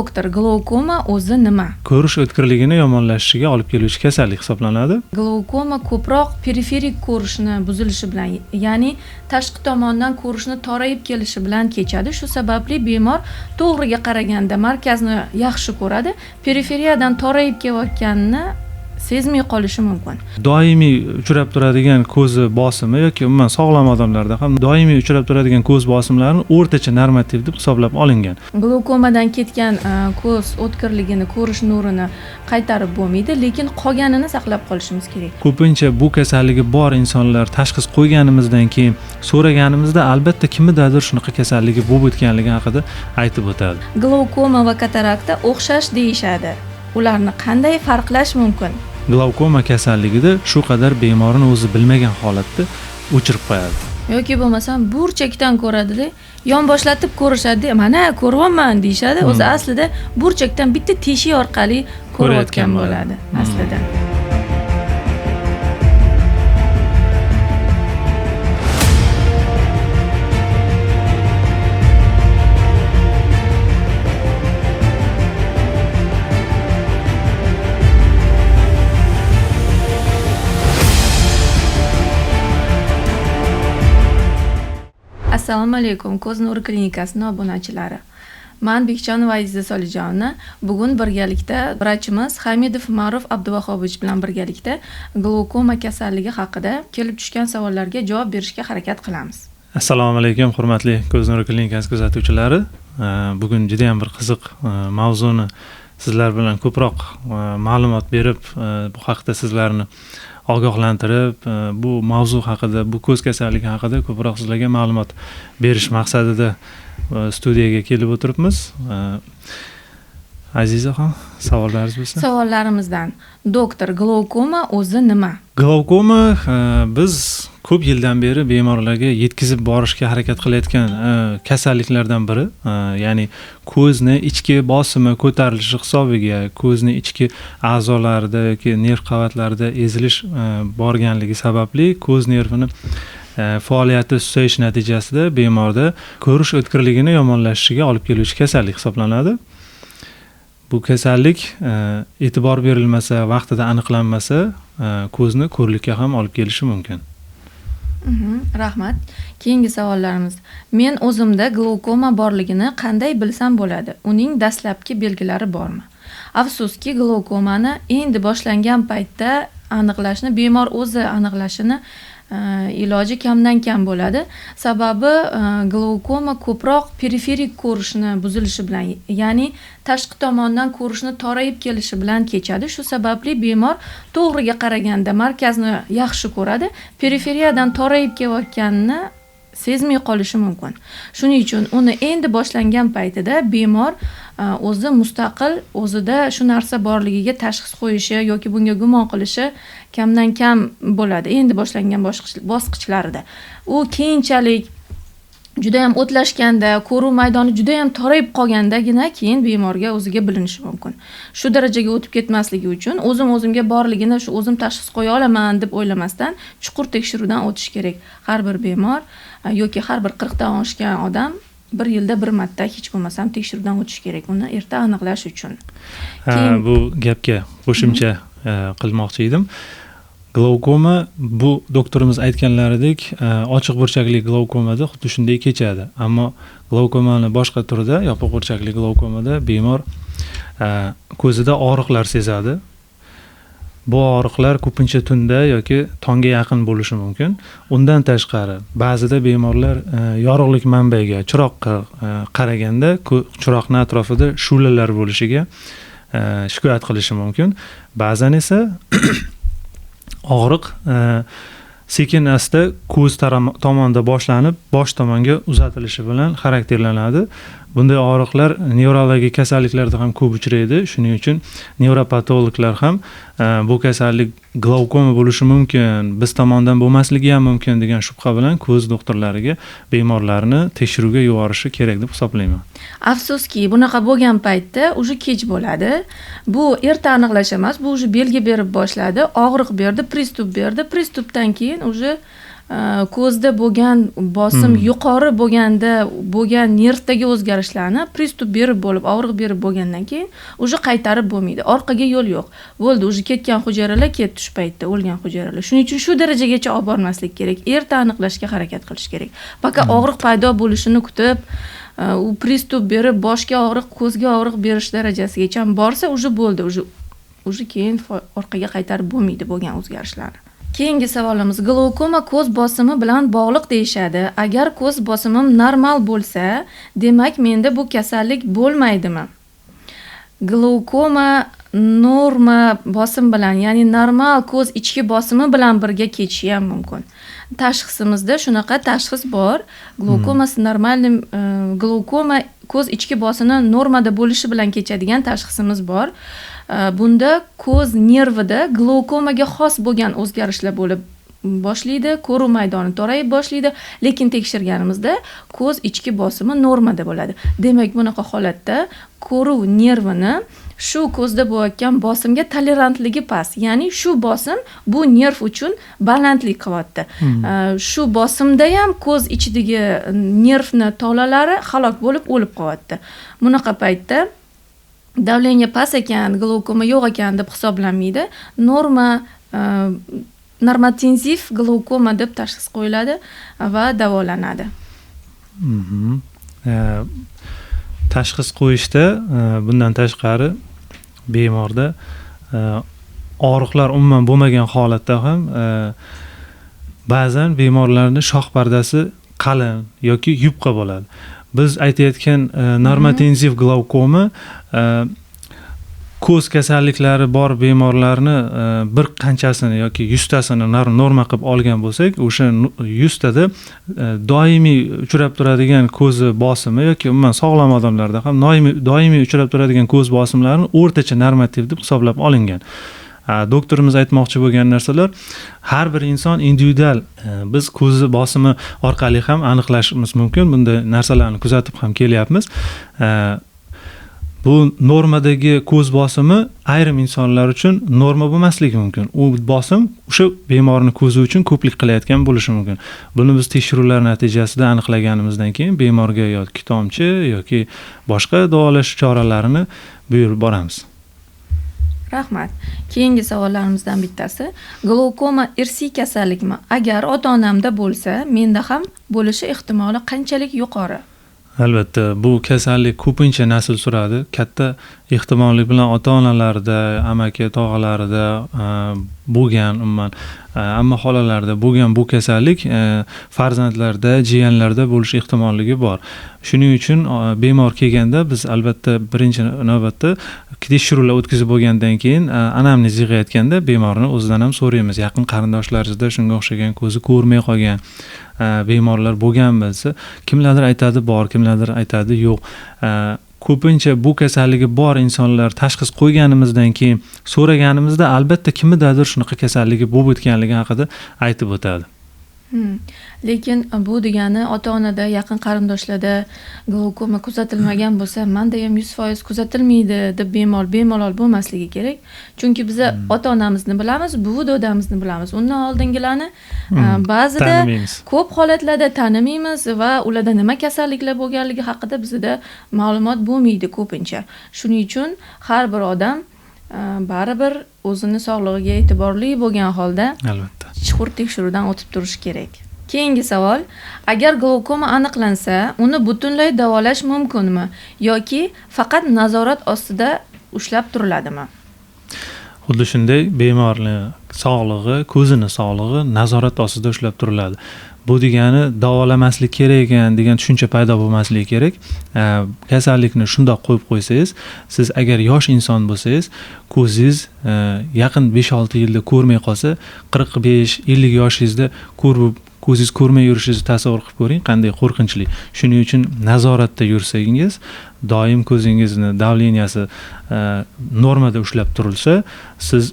Doktor, glaukoma o'zi nima? Ko'rish o'tkirligini yomonlashishiga olib keluvchi kasallik hisoblanadi. Glaukoma ko'proq periferik ko'rishni buzilishi bilan, ya'ni tashqi tomondan ko'rishni torayib kelishi bilan kechadi. Shu sababli bemor to'g'riga qaraganda markazni yaxshi ko'radi, periferiyadan torayib kelayotganini sezmay qolishi mumkin. Doimiy uchrab turadigan ko'zi bosimi yoki umuman sog'lom odamlarda ham doimiy uchrab turadigan ko'z bosimlarini o'rtacha normativ deb hisoblab olingan. Glaukomadan ketgan ko'z o'tkirligini, ko'rish nurini qaytarib bo'lmaydi, lekin qolganini saqlab qolishimiz kerak. Ko'pincha bu kasalligi bor insonlar tashxis qo'yganimizdan keyin so'raganimizda albatta kimnidir shunaqa kasalligi bo'lib o'tganligi haqida aytib o'tadi. Glaukoma va katarakta o'xshash deyishadi. Ularni qanday farqlash mumkin? Glaukoma kasalligida shu qadar bemorni o'zi bilmagan holatda o'chirib qo'yadi. Yoki bo'lmasam burchakdan ko'radida, yonboshlatib ko'rishadi, mana ko'ryapman deyshadi. O'zi aslida burchakdan bitta teshik orqali ko'rayotgan bo'ladi aslida. Assalomu alaykum, Ko'z nuri klinikasining obunachilari. Men Bekjonova Aziza Solijonova. Bugun birgalikda vrachimiz Hamidov Ma'ruf Abduvahobovich bilan birgalikda glaukoma kasalligi haqida kelib tushgan savollarga javob berishga harakat qilamiz. Assalomu alaykum, hurmatli Ko'z nuri klinikasi kuzatuvchilari. Bugun juda ham bir qiziq mavzuni sizlar bilan ko'proq ma'lumot berib, bu haqda sizlarni ogohlantirib, bu mavzu haqida, bu ko'z kasalligi haqida ko'proq sizlarga ma'lumot berish maqsadida studiyaga kelib o'tiribmiz. Azizaxon, savollaringiz bo'lsa? Savollarimizdan. Doktor, glaukoma o'zi nima? Glaukoma biz ko'p yildan beri bemorlarga yetkazib borishga harakat qilayotgan kasalliklardan biri. Ya'ni ko'zni ichki bosimi ko'tarilishi hisobiga, ko'zni ichki a'zolarida yoki nerv qavatlarida ezilish borganligi sababli ko'z nervini faoliyati susayish natijasida bemorda ko'rish o'tkirligini yomonlashishiga olib keluvchi kasallik hisoblanadi. Bu kasallik e'tibor berilmasa, vaqtida aniqlanmasa, ko'zni ko'rlikka ham olib kelishi mumkin. Rahmat. Keyingi savollarimiz. Men o'zimda glaukoma borligini qanday bilsam bo'ladi? Uning dastlabki belgilari bormi? Afsuski, glaukomani endi boshlangan paytda aniqlashni bemor o'zi aniqlashini iloji kamdan kam bo'ladi. Sababi glaukoma ko'proq periferik ko'rishni buzilishi bilan, ya'ni tashqi tomondan ko'rishni torayib kelishi bilan kechadi. Shu sababli bemor to'g'riga qaraganda markazni yaxshi ko'radi, periferiyadan torayib kelayotganini sezmay qolishi mumkin. Shuning uchun uni endi boshlangan paytida bemor o'zi mustaqil o'zida shu narsa borligiga tashxis qo'yishi yoki bunga gumon qilishi kamdan kam bo'ladi. Endi boshlangan bosqichlarida. U keyinchalik juda ham o'tlashganda, ko'ruv maydoni juda ham torayib qolgandagina keyin bemorga o'ziga bilinishi mumkin. Shu darajaga o'tib ketmasligi uchun o'zimga borligini shu o'zim tashxis qo'ya olaman deb o'ylamasdan chuqur tekshiruvdan o'tish kerak. Har bir bemor yoki har bir 40 dan oshgan odam bir yilda bir marta hech bo'lmasam tekshiruvdan o'tish kerak, uni erta aniqlash uchun. Bu gapga qo'shimcha qilmoqchi edim. Glaukoma bu doktorimiz aytganlaridek ochiq burchakli glaukomada xuddi shunday kechadi. Ammo glaukomani boshqa turida, yopiq burchakli glaukomada bemor ko'zida og'riqlar sezadi. Bu og'riqlar ko'pincha tunda yoki tongga yaqin bo'lishi mumkin. Undan tashqari, ba'zida bemorlar yorug'lik manbaiga, chiroqqa qaraganda chiroqning atrofida shu'lalar bo'lishiga shikoyat qilishi mumkin. Ba'zan esa og'riq sekin asta ko'z tomonda boshlanib, bosh tomonga uzatilishi bilan xarakterlanadi. Bunday og'riqlar nevrologik kasalliklarda ham ko'p uchraydi. Shuning uchun nevropatologlar ham bu kasallik glaukoma bo'lishi mumkin, biz tomonidan bo'lmasligi ham mumkin degan shubha bilan ko'z doktorlariga bemorlarni tekshiruvga yuborishi kerak deb hisoblayman. Afsuski, bunaqa bo'lgan paytda uje kech bo'ladi. Bu erta aniqlash emas, bu uje belgi berib boshladi, og'riq berdi, pristup berdi. Pristupdan keyin uje ko'zda bo'lgan bosim yuqori bo'lganda bo'lgan nervdagi o'zgarishlarni pristup berib bo'lib, og'riq berib bo'lgandan keyin уже qaytarib bo'lmaydi. Orqaga yo'l yo'q. Bo'ldi, уже ketgan hujayralar ketdi shu paytda, o'lgan hujayralar. Shuning uchun shu darajagacha olib bormaslik kerak. Erta aniqlashga harakat qilish kerak. Faqat og'riq paydo bo'lishini kutib, u pristup berib boshga og'riq, ko'zga og'riq berish darajasigacha borsa, уже bo'ldi, уже keyin orqaga qaytarib bo'lmaydi bo'lgan o'zgarishlarni. Keyingi savolimiz, glaukoma ko'z bosimi bilan bog'liq deyishadi. Agar ko'z bosimim normal bo'lsa, demak menda bu kasallik bo'lmaydimi? Glaukoma norma bosim bilan, ya'ni normal ko'z ichki bosimi bilan birga kechishi ham mumkin. Tashxisimizda shunaqa tashxis bor. Glaukoma normalniy glaukoma ko'z ichki bosimi normada bo'lishi bilan kechadigan tashxisimiz bor. Bunda ko'z nervida glaukomaga xos bo'lgan o'zgarishlar bo'lib boshlaydi, ko'ruv maydoni torayib boshlaydi, lekin tekshirganimizda ko'z ichki bosimi normada bo'ladi. Demak, bunaqa holatda ko'ruv nervini shu ko'zda bo'layotgan bosimga tolerantligi past. Ya'ni shu bosim bu nerv uchun balandlik qilyapti. Shu bosimda ham ko'z ichidagi nervni tolalari halok bo'lib o'lib qolyapti. Bunaqa paytda davleniya past ekan, glaukoma yo'q ekan deb hisoblanmaydi. Normatenziv glaukoma deb tashxis qo'yiladi va davolanadi. Tashxis qo'yishda bundan tashqari bemorda og'riqlar umuman bo'lmagan holatda ham ba'zan bemorlarning shoh pardasi qalin yoki yupqa bo'ladi. Biz aytayotgan normatenziv glaukoma ko'z kasalliklari bor bemorlarni bir qanchasini yoki 100 tasini norma qilib olgan bo'lsak, o'sha 100 tada doimiy uchrab turadigan ko'zi bosimi yoki umuman sog'lom odamlarda ham doimiy uchrab turadigan ko'z bosimlarini o'rtacha normativ deb hisoblab olingan. Doktorimiz aytmoqchi bo'lgan narsalar, har bir inson individual, biz ko'zi bosimi orqali ham aniqlashimiz mumkin. Bunday narsalarni kuzatib ham kelyapmiz. Bu normadagi ko'z bosimi ayrim insonlar uchun norma bo'lmasligi mumkin. U bosim o'sha bemorning ko'zi uchun ko'plik qilayotgan bo'lishi mumkin. Buni biz tekshiruvlar natijasida aniqlaganimizdan keyin bemorga yoki tomchi yoki boshqa davolash choralarini buyurib boramiz. Rahmat. Keyingi savollarimizdan bittasi, glaukoma irsiy kasallikmi? Agar ota-onamda bo'lsa, menda ham bo'lishi ehtimoli qanchalik yuqori? Albatta, bu kasallik ko'pincha nasl suradi. Katta ehtimollik bilan ota-onalarda, amaki, tog'alarida bo'lgan, umuman amma xolalarda bo'lgan bu kasallik farzandlarda, jiyanlarda bo'lish ehtimolligi bor. Shuning uchun bemor kelganda biz albatta birinchi navbatda tekshiruvlar o'tkazib bo'lgandan keyin anamnez yig'ayotganda bemorni o'zidan ham so'raymiz. Yaqin qarindoshlaringizda shunga o'xshagan ko'zi ko'rmay qolgan bemorlar bo'lgan bo'lsa, kimlardir aytadi bor, kimlardir aytadi yo'q. Ko'pincha bu kasalligi bor insonlar tashxis qo'yganimizdan keyin so'raganimizda albatta kimnidir shunaqa kasalligi bo'lib o'tganligi haqida aytib o'tadi. Lekin bu degani ota-onada, yaqin qarindoshlarda glaukoma kuzatilmagan bo'lsa, menda ham 100% kuzatilmaydi deb bemalol bo'lmasligi kerak. Chunki biz ota-onamizni bilamiz, buvi dodamizni bilamiz. Undan oldingilarni ba'zida ko'p holatlarda tanimaymiz va ularda nima kasalliklar bo'lganligi haqida bizda ma'lumot bo'lmaydi ko'pincha. Shuning uchun har bir odam baribir o'zini sog'lig'iga e'tiborli bo'lgan holda albatta chuqur tekshiruvdan o'tib turish kerak. Keyingi savol, agar glaukoma aniqlansa, uni butunlay davolash mumkinmi yoki faqat nazorat ostida ushlab turiladimi? Xuddi shunday, bemorning sog'lig'i, ko'zining sog'lig'i nazorat ostida ushlab turiladi. Bu degani davolamaslik kerak ekan degan tushuncha paydo bo'lmasligi kerak. Kasallikni shundoq qo'yib qo'ysangiz, siz agar yosh inson bo'lsangiz, ko'zingiz yaqin 5-6 yilda ko'rmay qolsa, 45-50 yoshingizda ko'zingiz ko'rmay yurishingizni tasavvur qilib ko'ring, qanday qo'rqinchli. Shuning uchun nazoratda yursangiz, doim ko'zingizni davleniyasi normada ushlab turilsa, siz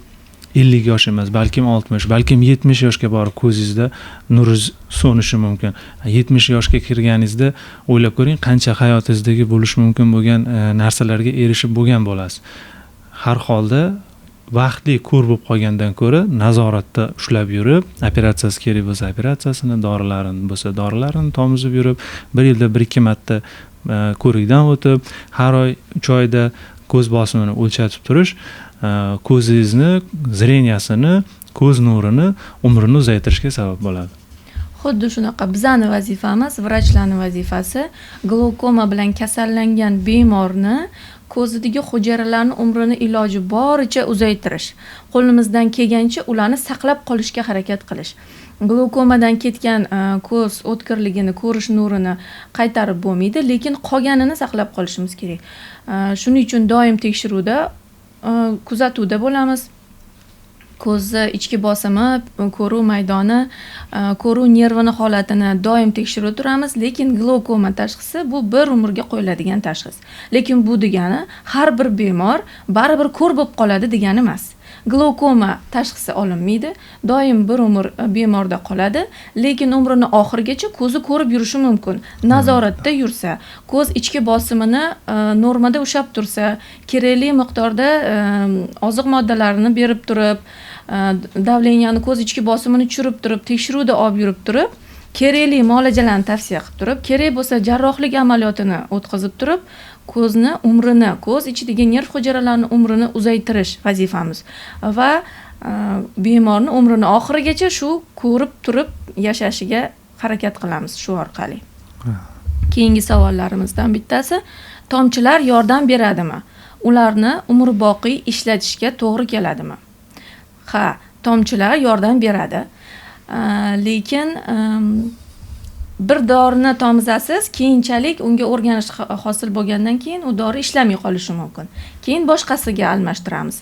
50 yosh emas, balkim 60, balkim 70 yoshga borib ko'zingizda nuringiz so'nishi mumkin. 70 yoshga kirganingizda o'ylab ko'ring, qancha hayotingizdagi bo'lishi mumkin bo'lgan narsalarga erishib bo'lgan bo'lasiz. Har holda vaqtli ko'r bo'lib qolgandan ko'ra nazoratda ushlab yurib, operatsiyasi kerak bo'lsa operatsiyasini, dorilarini bo'lsa dorilarini tomizib yurib, bir yilda 1-2 marta ko'rikdan o'tib, har oy 3 oyda ko'z bosimini o'lchatib turish ko'zingizni, zreniyasini, ko'z nurini, umrini uzaytirishga sabab bo'ladi. Xuddi shunaqa bizning vazifamiz, vrachlarning vazifasi glaukoma bilan kasallangan bemorni ko'zidagi hujayralarning umrini iloji boricha uzaytirish. Qo'limizdan kelgancha ularni saqlab qolishga harakat qilish. Glaukomadan ketgan ko'z o'tkirligini, ko'rish nurini qaytarib bo'lmaydi, lekin qolganini saqlab qolishimiz kerak. Shuning uchun doim tekshiruvda, kuzatuvda bo'lamiz. Ko'zni ichki bosimi, ko'ruv maydoni, ko'ruv nervini holatini doim tekshirib turamiz, lekin glaukoma tashxisi bu bir umrga qo'yiladigan tashxis. Lekin bu degani har bir bemor baribir ko'r bo'lib qoladi degani emas. Glaukoma tashxisi olinmaydi, doim bir umr bemorda qoladi, lekin umrining oxirigacha ko'zi ko'rib yurishi mumkin. Nazoratda yursa, ko'z ichki bosimini normada ushlab tursa, kerakli miqdorda oziq moddalarini berib turib, davleniyani, ko'z ichki bosimini tushirib turib, tekshiruvda olib yurib turib, kerakli muolajalarni tavsiya qilib turib, kerak bo'lsa jarrohlik amaliyotini o'tkazib turib, ko'zni umrini, ko'z ichidagi nerv hujayralarining umrini uzaytirish vazifamiz va bemorning umrini oxirigacha shu ko'rib turib yashashiga harakat qilamiz shu orqali. Keyingi savollarimizdan bittasi, tomchilar yordam beradimi? Ularni umrboqiy ishlatishga to'g'ri keladimi? Ha, tomchilar yordam beradi. Lekin bir dorini tomizasiz, keyinchalik unga o'rganish hosil bo'lgandan keyin u dori ishlamay qolishi mumkin. Keyin boshqasiga almashtiramiz.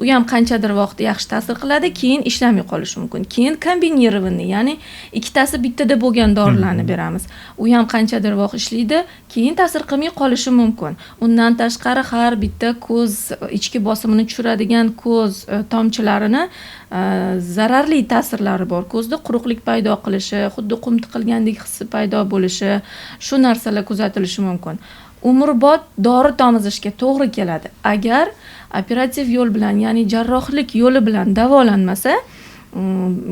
U ham qanchadir vaqt yaxshi ta'sir qiladi, keyin ishlamay qolishi mumkin. Keyin kombinirованный, ya'ni ikkitasi bittada bo'lgan dorilarni beramiz. U ham qanchadir vaqt ishlaydi, keyin ta'sir qilmay qolishi mumkin. Undan tashqari har bitta ko'z ichki bosimini tushiradigan ko'z tomchilarini zararli ta'sirlari bor. Ko'zda quruqlik paydo qilishi, xuddi qum tiqilgandek hissi paydo bo'lishi, shu narsalar kuzatilishi mumkin. Umrbod dori tomizishga to'g'ri keladi. Agar operativ yo'l bilan, ya'ni jarrohlik yo'li bilan davolanmasa,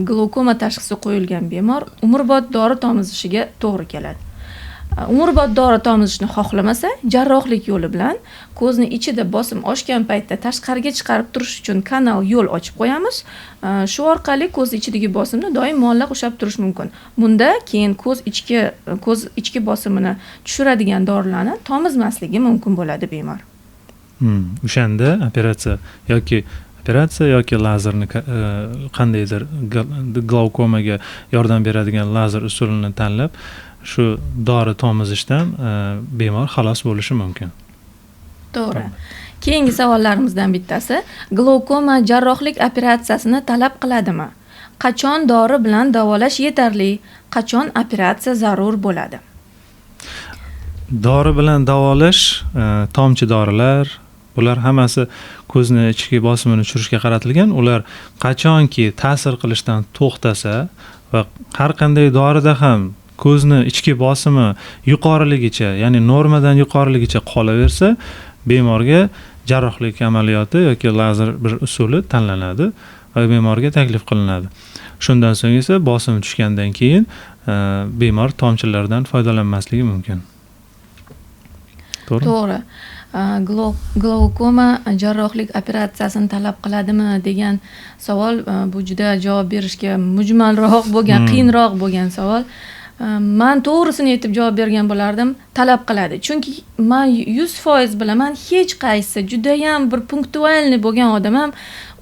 glaukoma tashxisi qo'yilgan bemor umrbod dori tomizishiga to'g'ri keladi. Umrbod dori tomizishni xohlamasa, jarrohlik yo'li bilan ko'zni ichida bosim oshgan paytda tashqariga chiqarib turish uchun kanal yo'l ochib qo'yamiz. Shu orqali ko'z ichidagi bosimni doim muallaq ushlab turish mumkin. Bunda keyin ko'z ichki bosimini tushiradigan dorilarni tomizmasligi mumkin bo'ladi bemor. O'shanda operatsiya yoki lazerni qandaydir glaukomaga yordam beradigan lazer usulini tanlab, shu dori tomizishdan bemor xalos bo'lishi mumkin. To'g'ri. Keyingi savollarimizdan bittasi, glaukoma jarrohlik operatsiyasini talab qiladimi? Qachon dori bilan davolash yetarli? Qachon operatsiya zarur bo'ladi? Dori bilan davolash, tomchi dorilar, bular hammasi ko'zni ichki bosimini tushirishga qaratilgan. Ular qachonki ta'sir qilishdan to'xtasa va har qanday dorida ham ko'zni ichki bosimi yuqoriligicha, ya'ni normadan yuqoriligicha qolaversa, bemorga jarrohlik amaliyoti yoki lazer bir usuli tanlanadi va bemorga taklif qilinadi. Shundan so'ng esa bosim tushgandan keyin bemor tomchilardan foydalanmasligi mumkin. To'g'ri. Glaukoma jarrohlik operatsiyasini talab qiladimi degan savol bu juda javob berishga mujmalroq bo'lgan, qiyinroq bo'lgan savol. Men to'g'risini aytib javob bergan bo'lardim, talab qiladi. Chunki men 100% bilaman, hech qaysi juda ham bir punktualniy bo'lgan odam ham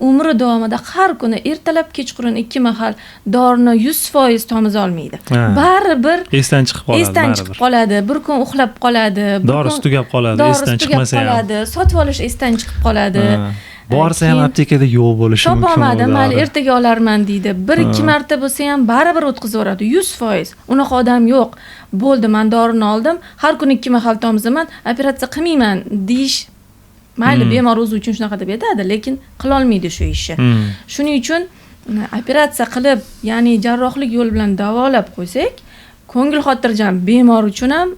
umri davomida har kuni ertalab kechqurun 2 mahal dorini 100% tomiza olmaydi. Baribir esdan chiqib qoladi. Bir kun uxlab qoladi, dorisi tugab qoladi, esdan chiqmasa ham. Sotib olish esdan chiqib qoladi. Borsa ham aptekada yo'q bo'lishi mumkin. Topolmadim, mayli ertaga olarman deydi. 1-2 marta bo'lsa ham baribir o'tkazaveradi, 100%. Unaqa odam yo'q. Bo'ldi, men dorini oldim, har kuni 2 mahal tomizaman, operatsiya qilmayman deyish mayli bemor o'zi uchun shunaqa deb aytadi, lekin qila olmaydi shu ishni. Shuning uchun operatsiya qilib, ya'ni jarrohlik yo'li bilan davolab qo'ysak, ko'ngil xotirjam bemor uchun ham,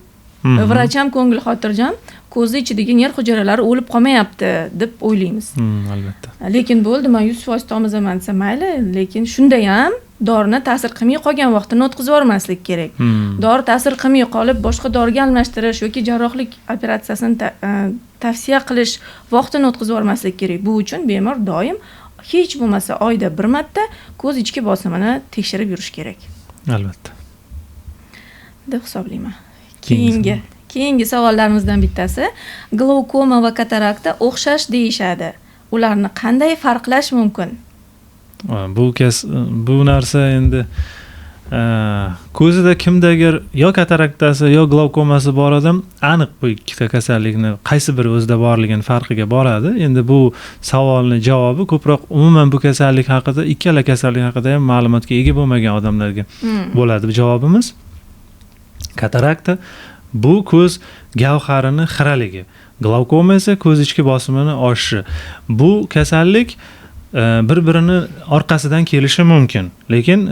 vrach ham ko'ngil xotirjam, ko'zni ichidagi nerv hujayralari o'lib qolmayapti deb o'ylaymiz. Albatta. Lekin bo'ldi, men 100% tomizaman desa mayli, lekin shunda ham dorini ta'sir qilmay qolgan vaqtini o'tkazib yubormaslik kerak. Dori ta'sir qilmay qolib boshqa doriga almashtirish yoki jarrohlik operatsiyasini tavsiya qilish vaqtini o'tkazib yubormaslik kerak. Bu uchun bemor doim hech bo'lmasa oyda bir marta ko'z ichki bosimini tekshirib yurish kerak. Albatta. deb hisoblayman. Keyingi savollarimizdan bittasi, glaukoma va katarakta o'xshash deyishadi. Ularni qanday farqlash mumkin? Bu narsa endi ko'zida kimdadir yo kataraktasi yo glaukomasi bor odam aniq bu ikkita kasallikni qaysi biri o'zida borligini farqiga boradi. Endi bu savolni javobi ko'proq umuman bu kasallik haqida, ikkala kasallik haqida ham ma'lumotga ega bo'lmagan odamlarga bo'ladi bu javobimiz. Katarakta bu ko'z gavharini xiraligi. Glaukoma esa ko'z ichki bosimini oshishi. Bu kasallik bir-birini orqasidan kelishi mumkin, lekin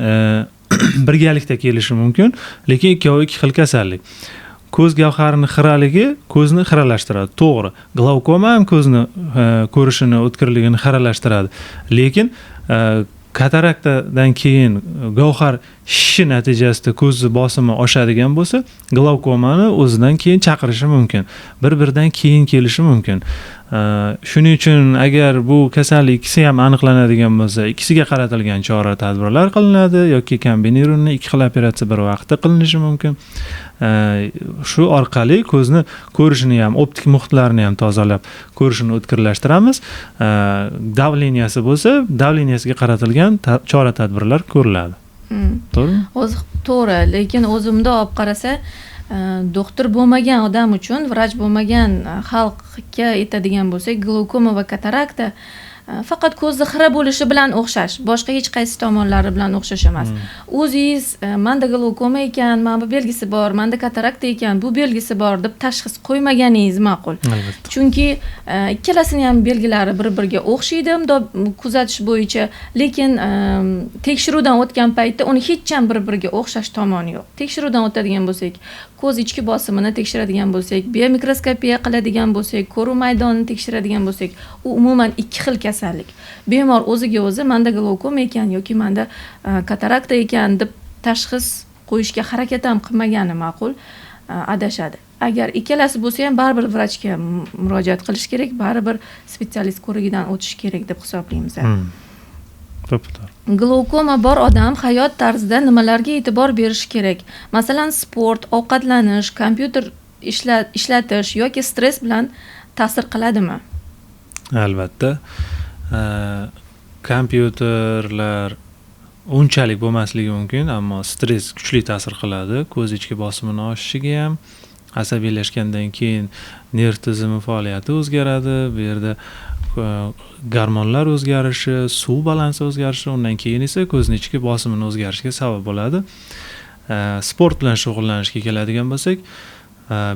birgalikda kelishi mumkin, lekin ikkovi ikki xil kasallik. Ko'z gavharini xiraligi ko'zni xiralashtiradi, to'g'ri. Glaukoma ham ko'zni ko'rishini, o'tkirligini xiralashtiradi. Lekin kataraktadan keyin gavhar shishi natijasida ko'z bosimi oshadigan bo'lsa, glaukomani o'zidan keyin chaqirishi mumkin. Bir-biridan keyin kelishi mumkin. Shuning uchun agar bu kasallik ikkisi ham aniqlanadigan bo'lsa, ikkisiga qaratilgan chora-tadbirlar qilinadi yoki kombinirованный ikki xil operatsiya bir vaqtda qilinishi mumkin. Shu orqali ko'zni ko'rishini ham, optik muhitlarini ham tozalab, ko'rishini o'tkirlashtiramiz. Davleniyasi bo'lsa, davleniyasiga qaratilgan chora-tadbirlar ko'riladi. To'g'rimi? To'g'ri, lekin o'zimda olib qarasa, doktor bo'lmagan odam uchun, vrach bo'lmagan xalqqa aytadigan bo'lsak, glaukoma va katarakta faqat ko'zni xira bo'lishi bilan o'xshash, boshqa hech qaysi tomonlari bilan o'xshash emas. O'zingiz menda glaukoma ekan, mana bu belgisi bor, menda katarakta ekan, bu belgisi bor deb tashxis qo'ymaganingiz ma'qul. Chunki ikkalasini ham belgilari bir-biriga o'xshaydi, kuzatish bo'yicha, lekin tekshiruvdan o'tgan paytda uni hech ham bir-biriga o'xshash tomoni yo'q. Tekshiruvdan o'tadigan bo'lsak, ko'z ichki bosimini tekshiradigan bo'lsak, biomikroskopiya qiladigan bo'lsak, ko'ruv maydonini tekshiradigan bo'lsak, u umuman ikki xil kasallik. Bemor o'ziga o'zi menda glaukoma ekan yoki menda katarakta ekan deb tashxis qo'yishga harakat ham qilmagani ma'qul, adashadi. Agar ikkalasi bo'lsa ham baribir vrachga murojaat qilish kerak, baribir spetsialist ko'rigidan o'tish kerak deb hisoblaymiz. Glaukoma bor odam hayot tarzida nimalarga e'tibor berishi kerak? Masalan, sport, ovqatlanish, kompyuter ishlatish yoki stress bilan ta'sir qiladimi? Albatta. Kompyuterlar unchalik bo'lmasligi mumkin, ammo stress kuchli ta'sir qiladi. Ko'z ichki bosimini oshishiga ham, asabiylashgandan keyin nerv tizimi faoliyati o'zgaradi. Bu yerda gormonlar o'zgarishi, suv balansi o'zgarishi, undan keyin esa ko'zning ichki bosimini o'zgarishiga sabab bo'ladi. Sport bilan shug'ullanishga keladigan bo'lsak,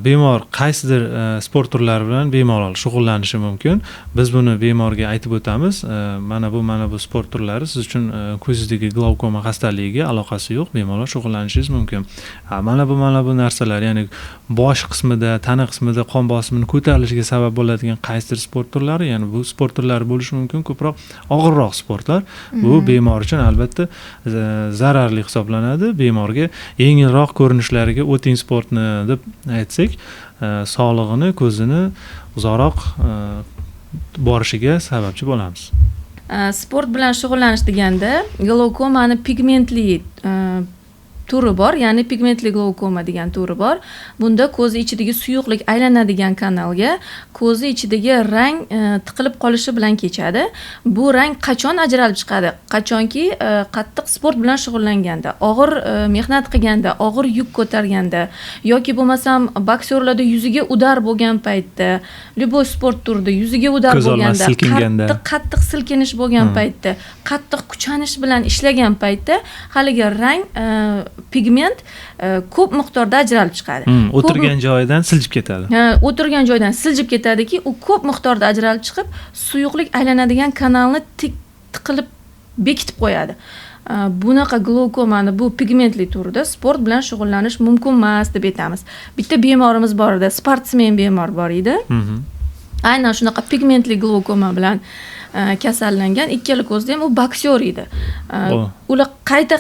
bemor qaysidir sport turlari bilan bemalol shug'ullanishi mumkin. Biz buni bemorga aytib o'tamiz. Mana bu sport turlari siz uchun ko'zingizdagi glaukoma xastaligiga aloqasi yo'q, bemalol shug'ullanishingiz mumkin. Mana bu narsalar, ya'ni bosh qismida, tana qismida qon bosimini ko'tarilishiga sabab bo'ladigan qaysidir sport turlari, ya'ni bu sport turlari bo'lishi mumkin, ko'proq og'irroq sportlar. Bu bemor uchun albatta zararli hisoblanadi. Bemorga yengilroq ko'rinishlariga o'ting sportni deb aytsak, sog'lig'ini, ko'zini uzoqroq borishiga sababchi bo'lamiz. Sport bilan shug'ullanish deganda glaukomani pigmentli turi bor, ya'ni pigmentli glaukoma degan turi bor. Bunda ko'zi ichidagi suyuqlik aylanadigan kanalga ko'zi ichidagi rang tiqilib qolishi bilan kechadi. Bu rang qachon ajralib chiqadi? Qachonki qattiq sport bilan shug'ullanganda, og'ir mehnat qilganda, og'ir yuk ko'targanda yoki bo'lmasam boksyorlarda yuziga udar bo'lgan paytda, любой sport turida yuziga udar bo'lganda, qattiq silkinish bo'lgan paytda, qattiq kuchanish bilan ishlagan paytda haligi rang pigment ko'p miqdorda ajralib chiqadi. O'tirgan joyidan siljib ketadi. O'tirgan joydan siljib ketadiki, u ko'p miqdorda ajralib chiqib, suyuqlik aylanadigan kanalni tiqilib bekitib qo'yadi. bunaqa glaukomani bu pigmentli turida sport bilan shug'ullanish mumkin emas deb aytamiz. Bitta bemorimiz bor edi, sportsmen bemor bor edi. Aynan shunaqa pigmentli glaukoma bilan kasallangan. Ikkala ko'zda ham u boksyor edi. Ular qayta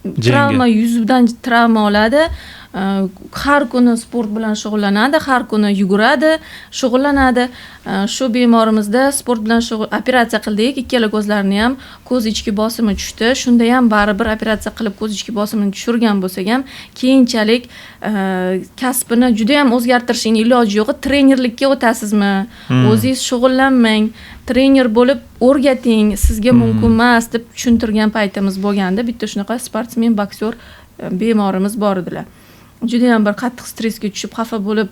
travma yuzidan travma oladi. Har kuni sport bilan shug'ullanadi, har kuni yuguradi, shug'ullanadi. Shu bemorimizda sport bilan operatsiya qildik, ikkala ko'zlarini ham ko'z ichki bosimi tushdi. Shunda ham baribir operatsiya qilib ko'z ichki bosimini tushirgan bo'lsak ham, keyinchalik kasbini juda ham o'zgartirishning iloji yo'q. Trenerlikka o'tasizmi? O'zingiz shug'ullanmang, trener bo'lib o'rgating, sizga mumkin emas deb tushuntirgan paytimiz bo'lganda, bitta shunaqa sportsmen, boksyor bemorimiz bor edilar. Juda ham bir qattiq stressga tushib, xafa bo'lib,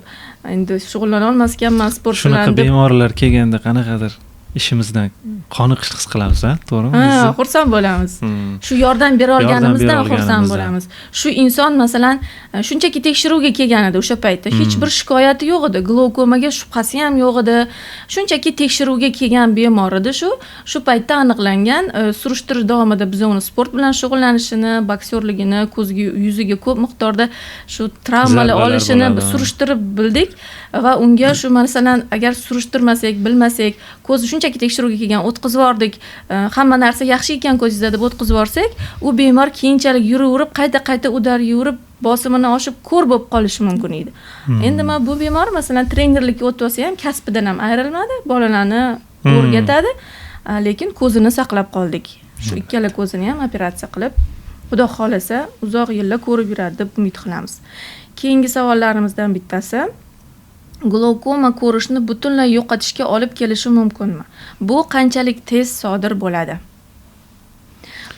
endi shug'ullana olmas ekanman sport bilan deb. Shunaqa bemorlar kelganda qanaqadir ishimizdan qoniqish his qilamiz, to'g'rimi? Xursand bo'lamiz. Shu yordam bera olganimizdan xursand bo'lamiz. Shu inson masalan shunchaki tekshiruvga kelgan edi o'sha paytda, hech bir shikoyati yo'q edi, glaukomaga shubhasi ham yo'q edi. Shunchaki tekshiruvga kelgan bemor edi shu paytda aniqlangan. Surishtirish davomida biz uni sport bilan shug'ullanishini, boksyorligini, ko'zga, yuziga ko'p miqdorda shu travmalar olishini surishtirib bildik va unga shu masalan agar surishtirmasak, bilmasak, ko'zi shunchaki tekshiruvga kelgan, o'tkazib yubordik, hamma narsa yaxshi ekan ko'zingizda deb o'tkazib yuborsak, u bemor keyinchalik yuraverib, qayta udar yurib, bosimini oshib, ko'r bo'lib qolishi mumkin edi. Endi men bu bemor masalan trenerlikka o'tib olsa ham kasbidan ham ayrilmadi, bolalarni o'rgatadi, lekin ko'zini saqlab qoldik. Shu ikkala ko'zini ham operatsiya qilib, Xudo xolasa uzoq yillar ko'rib yuradi deb umid qilamiz. Keyingi savollarimizdan bittasi: glaukoma ko'rishni butunlay yo'qotishga olib kelishi mumkinmi? Bu qanchalik tez sodir bo'ladi?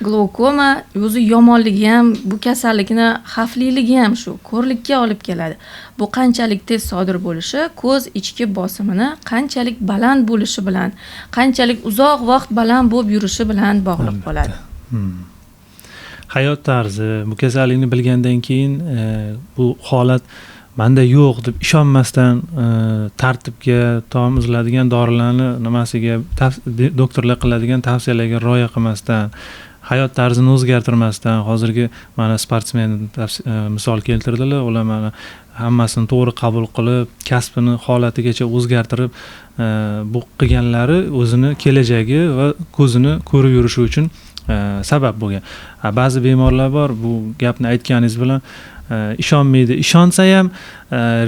Glaukoma o'zi yomonligi ham, bu kasallikni xavfliligi ham shu, ko'rlikka olib keladi. Bu qanchalik tez sodir bo'lishi ko'z ichki bosimini qanchalik baland bo'lishi bilan, qanchalik uzoq vaqt baland bo'lib yurishi bilan bog'liq bo'ladi. Hayot tarzi, bu kasallikni bilgandan keyin bu holat menda yo'q deb ishonmasdan tartibga, tomiziladigan dorilarni nimasiga, doktorlar qiladigan tavsiyalarga rioya qilmasdan, hayot tarzini o'zgartirmasdan, hozirgi mana sportsmen misol keltirdilar, ular mana hammasini to'g'ri qabul qilib, kasbini holatigacha o'zgartirib, bu qilganlari o'zini kelajagi va ko'zini ko'rib yurishi uchun sabab bo'lgan. Ba'zi bemorlar bor, bu gapni aytganingiz bilan ishonmaydi. Ishonsa ham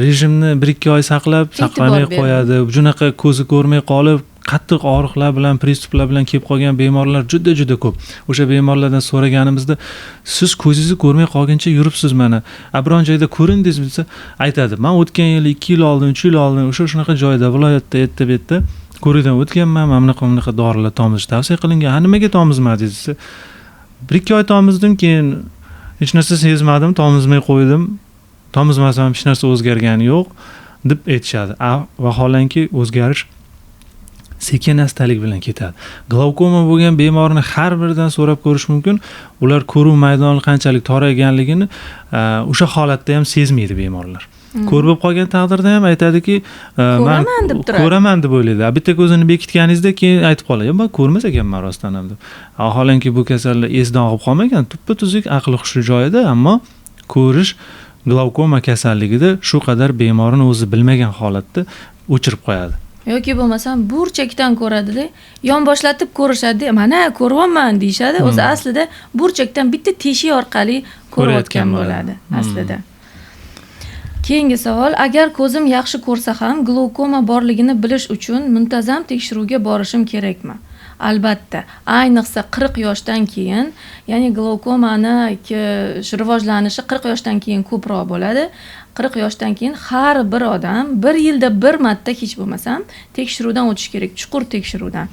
rejimni 1-2 oy saqlamay qo'yadi. Bunaqa ko'zi ko'rmay qolib, qattiq og'riqlar bilan, pristuplar bilan kelib qolgan bemorlar juda ko'p. O'sha bemorlardan so'raganimizda, siz ko'zingizni ko'rmay qolguncha yuribsiz mana. Biron joyda ko'rindingiz desa, aytadi. Men o'tgan yil 2 yil oldin, 3 yil oldin shunaqa joyda, viloyatda, yerda ko'rikdan o'tganman, mana bunaqa dorilar tomizish tavsiya qilingan. Nimaga tomizmadingiz desa, 1-2 oy tomizdim, keyin hech narsa sezmadim, tomizmay qo'ydim. Tomizmasam hech narsa o'zgargani yo'q deb aytishadi. Vaholanki o'zgarish sekin astalik bilan ketadi. Glaukoma bo'lgan bemorni har biridan so'rab ko'rish mumkin. Ular ko'ruv maydoni qanchalik torayganligini o'sha holatda ham sezmaydi bemorlar. Ko'rib qolgan taqdirda ham aytadiki, men ko'raman deb o'ylaydi. Bitta ko'zini bekitganingizda keyin aytib qoladi, "Men ko'rmas ekanman rostdan ham" deb. Vaholanki bu kasallar esdan og'ib qolmagan, tuppa-tuzuk aqli hushi joyida, ammo ko'rish glaukoma kasalligida shu qadar bemorni o'zi bilmagan holatda o'chirib qo'yadi. Yoki bo'lmasam burchakdan ko'radida, yonboshlatib ko'rishadi, "Mana ko'ryapman" deyshadi. O'zi aslida burchakdan bitta teshik orqali ko'rayotgan bo'ladi aslida. Keyingi savol: agar ko'zim yaxshi ko'rsa ham glaukoma borligini bilish uchun muntazam tekshiruvga borishim kerakmi? Albatta, ayniqsa 40 yoshdan keyin, ya'ni glaukomani rivojlanishi 40 yoshdan keyin ko'proq bo'ladi. 40 yoshdan keyin har bir odam 1 yilda 1 marta hech bo'lmasam tekshiruvdan o'tish kerak, chuqur tekshiruvdan.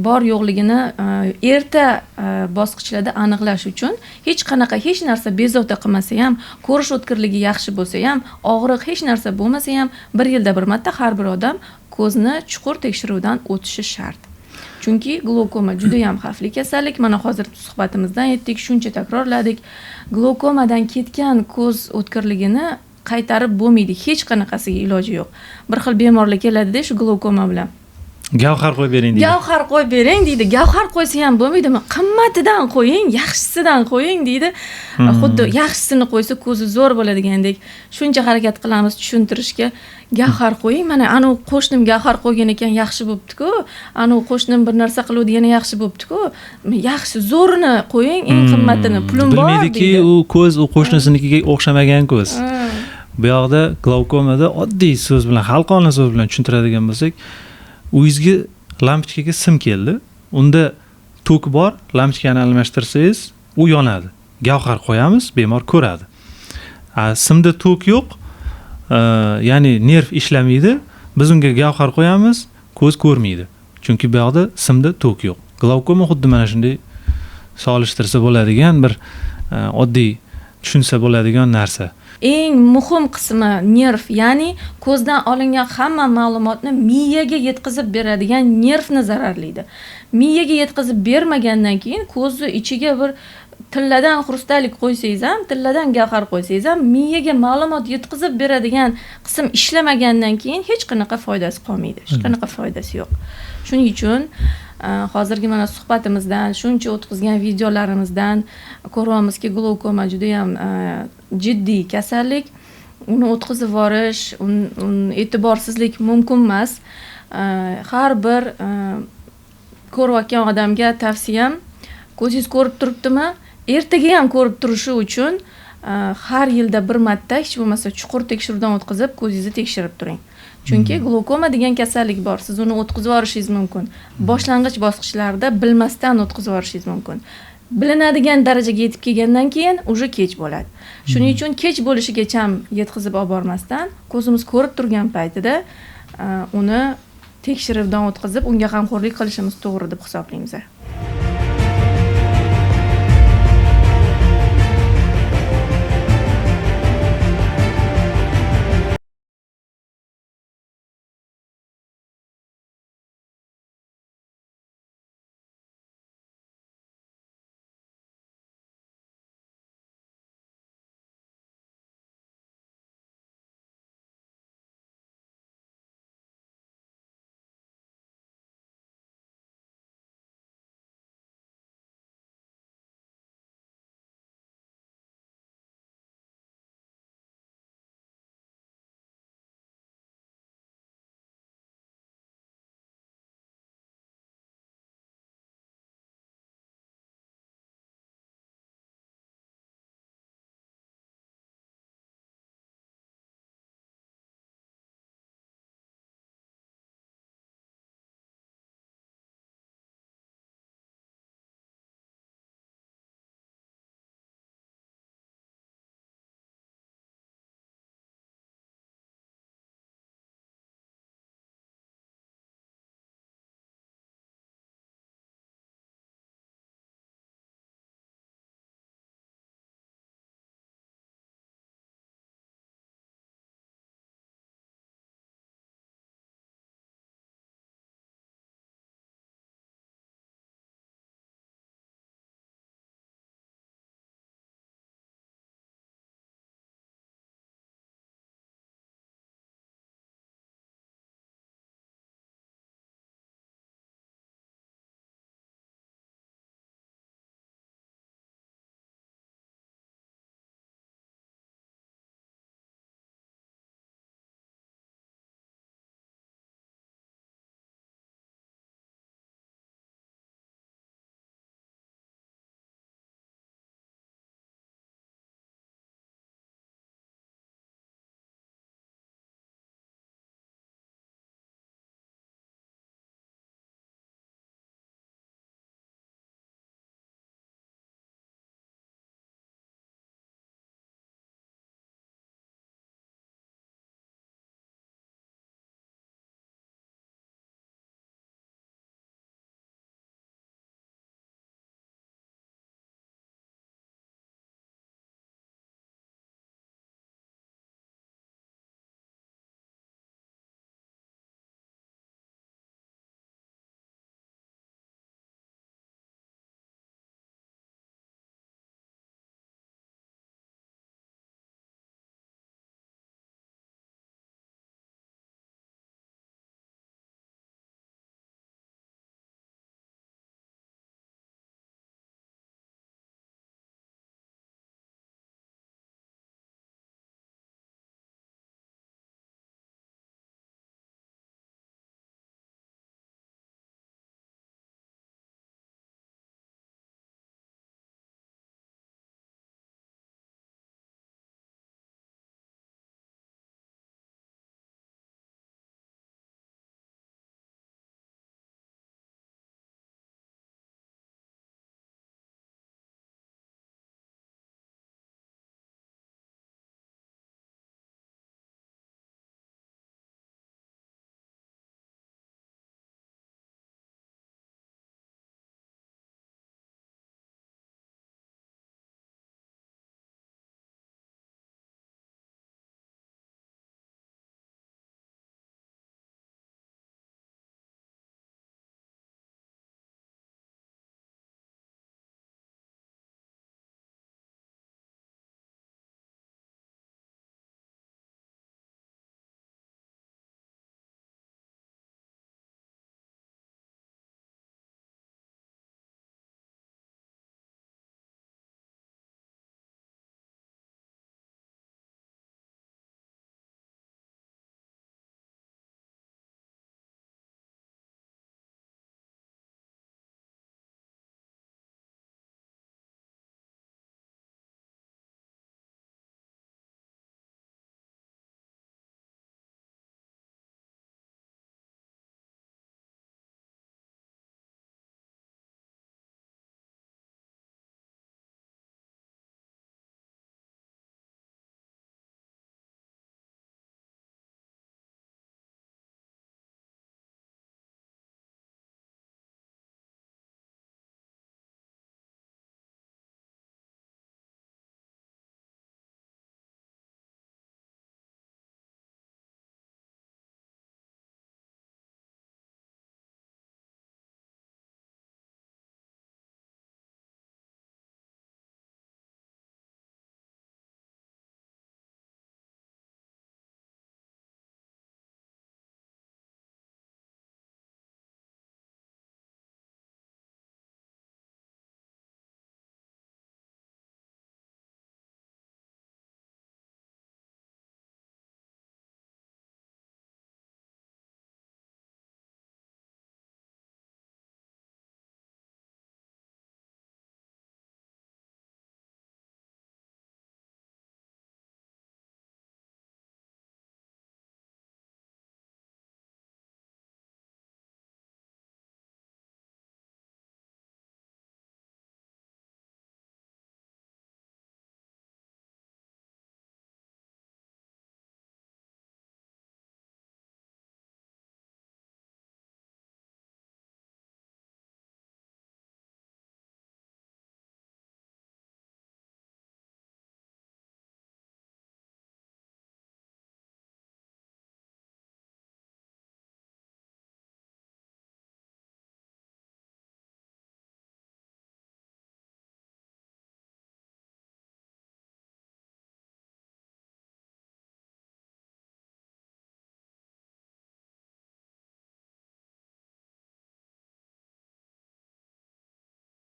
Bor yo'qligini erta bosqichlarda aniqlash uchun hech narsa bezovta qilmasa ham, ko'rish o'tkirligi yaxshi bo'lsa ham, og'riq hech narsa bo'lmasa ham 1 yilda 1 marta har bir odam ko'zni chuqur tekshiruvdan o'tishi shart. Chunki glaukoma juda ham xavfli kasallik. Mana hozir suhbatimizdan aytdik, shuncha takrorladik. Glaukomadan ketgan ko'z o'tkirligini qaytarib bo'lmaydi, hech qanaqasiga iloji yo'q. Bir xil bemorlar keladi-da shu glaukoma bilan. Gavhar qo'yib bering deydi. Gavhar qo'yib bering deydi. Gavhar qo'ysa ham bo'lmaydimi? Qimmatidan qo'ying, yaxshisidan qo'ying deydi. Xuddi yaxshisini qo'ysa ko'zi zo'r bo'ladigandek. Shuncha harakat qilamiz tushuntirishga. Gavhar qo'ying. Mana anu qo'shnim gavhar qo'ygan ekan, yaxshi bo'pti-ku. Anu qo'shnim bir narsa qiluvdigani yaxshi bo'pti-ku. Yaxshi zo'rini qo'ying, eng qimmatini. Pulim bor deydi. Bilmaydiki, u ko'z u qo'shnisinikiga o'xshamagan ko'z. Bu yoqda glaukomada oddiy so'z bilan, xalqona so'z bilan tushuntiradigan bo'lsak, uyingizga lampochkaga sim keldi. Unda tok bor, lampochkani almashtirsangiz, u yonadi. Gavhar qo'yamiz, bemor ko'radi. Simda tok yo'q, ya'ni nerv ishlamaydi. Biz unga gavhar qo'yamiz, ko'z ko'rmaydi. Chunki bu yoqda simda tok yo'q. Glaukoma xuddi mana shunday solishtirsa bo'ladigan bir oddiy tushunsa bo'ladigan narsa. Eng muhim qismi nerv, ya'ni ko'zdan olingan hamma ma'lumotni miyaga yetkazib beradigan nervni zararlaydi. Miyaga yetkazib bermagandan keyin ko'zni ichiga bir tilladan xrustalik qo'ysangiz ham, tilladan gavhar qo'ysangiz ham miyaga ma'lumot yetkazib beradigan qism ishlamagandan keyin hech qanaqa foydasi qolmaydi. Hech qanaqa foydasi yo'q. Shuning uchun hozirgi mana suhbatimizdan, shuncha o'tkazgan videolarimizdan ko'ryapmizki, glaukoma juda ham jiddiy kasallik. Uni o'tkazib yuborish, e'tiborsizlik mumkin emas. Har bir ko'rayotgan odamga tavsiyam, ko'zingiz ko'rib turibdimi? Ertaga ham ko'rib turishi uchun har yilda bir marta hech bo'lmasa chuqur tekshiruvdan o'tkazib, ko'zingizni tekshirib turing. Chunki glaukoma degan kasallik bor. Siz uni o'tkazib yuborishingiz mumkin. Boshlang'ich bosqichlarda bilmasdan o'tkazib yuborishingiz mumkin. Bilinadigan darajaga yetib kelgandan keyin уже kech bo'ladi. Shuning uchun kech bo'lishigacha ham yetkazib olib bormasdan, ko'zimiz ko'rib turgan paytida uni tekshiruvdan o'tkazib, unga g'amxo'rlik qilishimiz to'g'ri deb hisoblaymiz.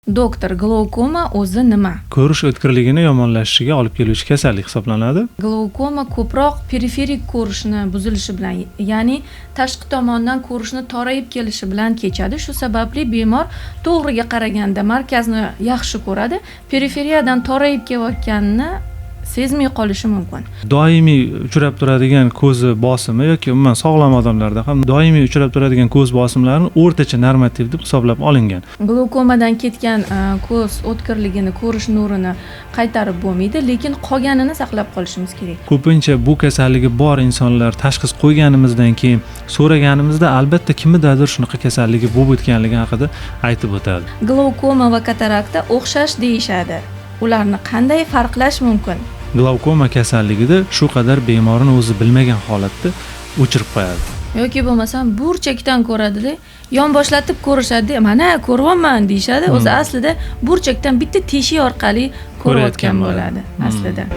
Doktor, glaukoma o'zi nima? Ko'rish o'tkirligini yomonlashishiga olib keluvchi kasallik hisoblanadi. Glaukoma ko'proq periferik ko'rishni buzilishi bilan, ya'ni tashqi tomondan ko'rishni torayib kelishi bilan kechadi. Shu sababli bemor to'g'riga qaraganda markazni yaxshi ko'radi, periferiyadan torayib kelayotganini sezmay qolishi mumkin. Doimiy uchrab turadigan ko'zi bosimi yoki umuman sog'lom odamlarda ham doimiy uchrab turadigan ko'z bosimlarini o'rtacha normativ deb hisoblab olingan. Glaukomadan ketgan ko'z o'tkirligini, ko'rish nurini qaytarib bo'lmaydi, lekin qolganini saqlab qolishimiz kerak. Ko'pincha bu kasalligi bor insonlar tashxis qo'yganimizdan keyin so'raganimizda albatta kimnidir shunaqa kasalligi bo'lib o'tganligi haqida aytib o'tadi. Glaukoma va katarakta o'xshash deyishadi. Ularni qanday farqlash mumkin? Glaukoma kasalligida shu qadar bemorni o'zi bilmagan holatda o'chirib qo'yadi. Yoki bo'lmasam burchakdan ko'radida, yonboshlatib ko'rishadi, mana ko'ryapman deyshadi. O'zi aslida burchakdan bitta teshik orqali ko'rayotgan bo'ladi aslida.